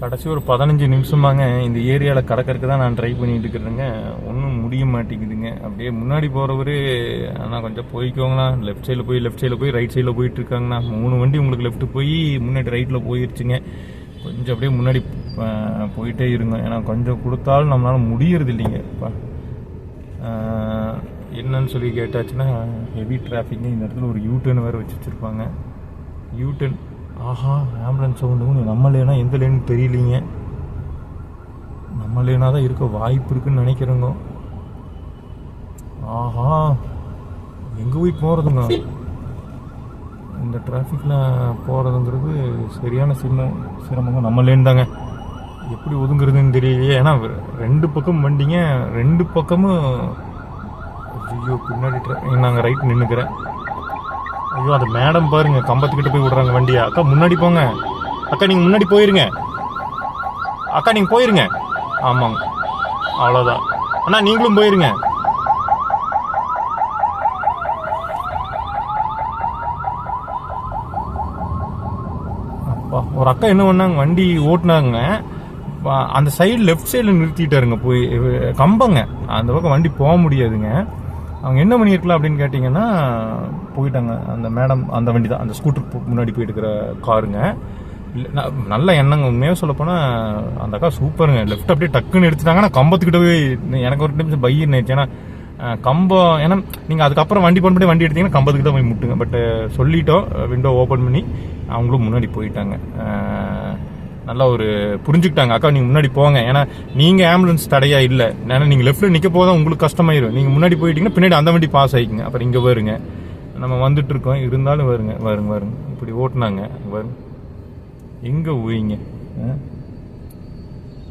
கடைசி ஒரு 15 நிமிஷமாங்க இந்த ஏரியாவில் கடற்கரைக்கு தான் நான் ட்ரை பண்ணிட்டு இருக்கிறேங்க. ஒன்றும் முடிய மாட்டேங்குதுங்க. அப்படியே முன்னாடி போகிறவர் ஆனால் கொஞ்சம் போய்க்கோங்களா, லெஃப்ட் சைடில் போய் ரைட் சைடில் போயிட்டு இருக்காங்கண்ணா. 3 வண்டி உங்களுக்கு லெஃப்ட் போய் முன்னாடி ரைட்டில் போயிருச்சுங்க. கொஞ்சம் அப்படியே முன்னாடி போயிட்டே இருங்க. ஏன்னா கொஞ்சம் கொடுத்தாலும் நம்மளால் முடியறது இல்லைங்க. என்னன்னு சொல்லி கேட்டாச்சுன்னா ஹெவி டிராஃபிக்ங்க. இந்த இடத்துல ஒரு யூடர்ன் வேறு வச்சுருப்பாங்க. யூடர்ன் ஆஹா, ஆம்புலன்ஸ் சவுண்டு நம்ம லேனா எந்த லேன்னு தெரியலீங்க. நம்ம லேனாக தான் இருக்க வாய்ப்பு இருக்குன்னு நினைக்கிறேங்க. ஆஹா, எங்கே போய் போகிறதுங்க? இந்த டிராஃபிக்கில் போகிறதுங்கிறது சரியான சிரமங்க. நம்ம லேன் தாங்க, எப்படி ஒதுங்குறதுன்னு தெரியலையே. ஏன்னா 2 பக்கம் வண்டிங்க, 2 பக்கமும். ஐயோ, பின்னாடி நாங்கள் ரைட் நின்றுக்கிறேன். ஐயோ, அந்த மேடம் பாருங்க, கம்பத்துக்கிட்ட போய் விடுறாங்க வண்டியா. அக்கா முன்னாடி போங்க, அக்கா நீங்கள் முன்னாடி போயிருங்க, அக்கா நீங்கள் போயிருங்க. ஆமாங்க, அவ்வளோதான் அண்ணா, நீங்களும் போயிருங்க. அப்பா, ஒரு அக்கா என்ன பண்ணாங்க, வண்டி ஓட்டுனாங்க, அந்த சைடு லெஃப்ட் சைடில் நிறுத்திட்டாருங்க. போய் கம்பங்க, அந்த பக்கம் வண்டி போக முடியாதுங்க. அவங்க என்ன பண்ணியிருக்கலாம் அப்படின்னு கேட்டிங்கன்னா, போயிட்டாங்க அந்த மேடம். அந்த வண்டி தான், அந்த ஸ்கூட்டர் முன்னாடி போயிட்டு இருக்கிற காருங்க. இல்லை, நல்ல எண்ணங்க. உண்மையாக சொல்லப்போனால் அந்த அக்கா சூப்பருங்க. லெஃப்ட் அப்படியே டக்குன்னு எடுத்துட்டாங்க. ஆனால் கம்பத்துக்கிட்ட போய் எனக்கு ஒரு நிமிஷம் பையன்னு ஆயிடுச்சு. ஏன்னா கம்பம், ஏன்னா நீங்கள் அதுக்கப்புறம் வண்டி பண்ணி வண்டி எடுத்தீங்கன்னா கம்பத்துக்கிட்ட போய் முட்டுங்க. பட் சொல்லிட்டோம், விண்டோ ஓப்பன் பண்ணி அவங்களும் முன்னாடி போயிட்டாங்க. நல்லா ஒரு புரிஞ்சுக்கிட்டாங்க, அக்கா நீங்கள் முன்னாடி போங்க, ஏன்னா நீங்கள் ஆம்புலன்ஸ் தடையா இல்லை, ஏன்னா நீங்கள் லெஃப்ட்டில் நிற்க போதான் உங்களுக்கு கஷ்டமாயிரும். நீங்கள் முன்னாடி போயிட்டீங்கன்னா பின்னாடி அந்த வண்டி பாஸ் ஆகிக்குங்க. அப்புறம் இங்கே வருங்க, நம்ம வந்துட்டு இருக்கோம், இருந்தாலும் வருங்க இப்படி ஓட்டுனாங்க. வருங்க, எங்கே போயிங்க?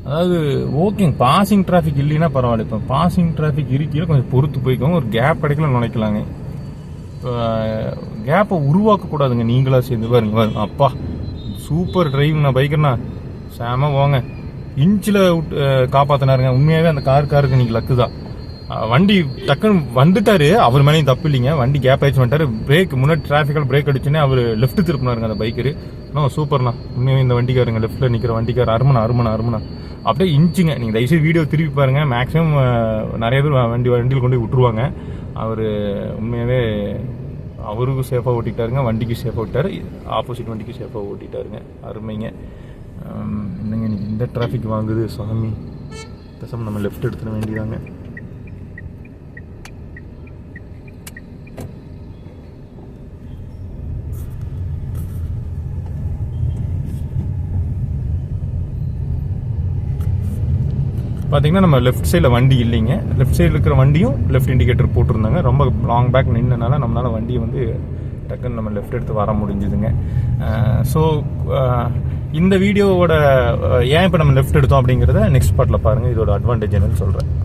அதாவது ஓகேங்க, பாசிங் டிராஃபிக் இல்லைன்னா பரவாயில்ல. இப்போ பாசிங் டிராஃபிக் இருக்கையில் கொஞ்சம் பொறுத்து போய்க்கோங்க. ஒரு கேப் கிடைக்கலாம் நுழைக்கலாங்க. இப்போ கேப்பை உருவாக்கக்கூடாதுங்க நீங்களா சேர்ந்து. வருங்க. அப்பா, சூப்பர் டிரைவிங். நான் பைக்கர்ண்ணா, சேம போங்க. இன்ச்சில் காப்பாற்றினாருங்க. உண்மையாகவே அந்த காருக்கு நீங்கள் லக்கு தான். வண்டி டக்குன்னு வந்துட்டாரு, அவர் மேலேயும் தப்பு இல்லைங்க. வண்டி கேப் ஆயிடுச்சு வந்துட்டாரு. பிரேக் முன்னாடி டிராஃபிக்கால் பிரேக் அடிச்சுன்னே அவர் லெஃப்ட் திருப்பினாருங்க அந்த பைக்கரு. சூப்பர்ண்ணா, உண்மையாகவே இந்த வண்டிக்காருங்க, லெஃப்ட்டில் நிற்கிற வண்டிக்கார் அருமனா. அப்படியே இன்ச்சுங்க. நீங்கள் தயவுசெய்து வீடியோ திருப்பி பாருங்க. மேக்ஸிமம் நிறைய பேர் வண்டியில் கொண்டு போய் விட்டுருவாங்க. அவர் உண்மையாகவே அவருக்கும் சேஃபாக ஓட்டிட்டாருங்க, வண்டிக்கு சேஃபாக ஓட்டிட்டாரு, ஆப்போசிட் வண்டிக்கு சேஃபாக ஓட்டிட்டாருங்க. அருமைங்க. என்னங்க இன்னைக்கு இந்த டிராஃபிக் வாங்குது சாமி. பேசாமல் நம்ம லெஃப்ட் எடுத்துட வேண்டியதாங்க. பார்த்தீங்கன்னா நம்ம லெஃப்ட் சைடில் வண்டி இல்லைங்க. லெஃப்ட் சைடில் இருக்கிற வண்டியும் லெஃப்ட் இண்டிகேட்டர் போட்டிருந்தாங்க. ரொம்ப லாங் பேக் நின்றனால நம்மளால் வண்டியை வந்து டக்குன்னு நம்ம லெஃப்ட் எடுத்து வர முடிஞ்சுதுங்க. ஸோ இந்த வீடியோவோட ஏன் இப்போ நம்ம லெஃப்ட் எடுத்தோம் அப்படிங்கிறத நெக்ஸ்ட் பார்ட்டில் பாருங்கள். இதோட அட்வான்டேஜ் என்னன்னு சொல்கிறேன்.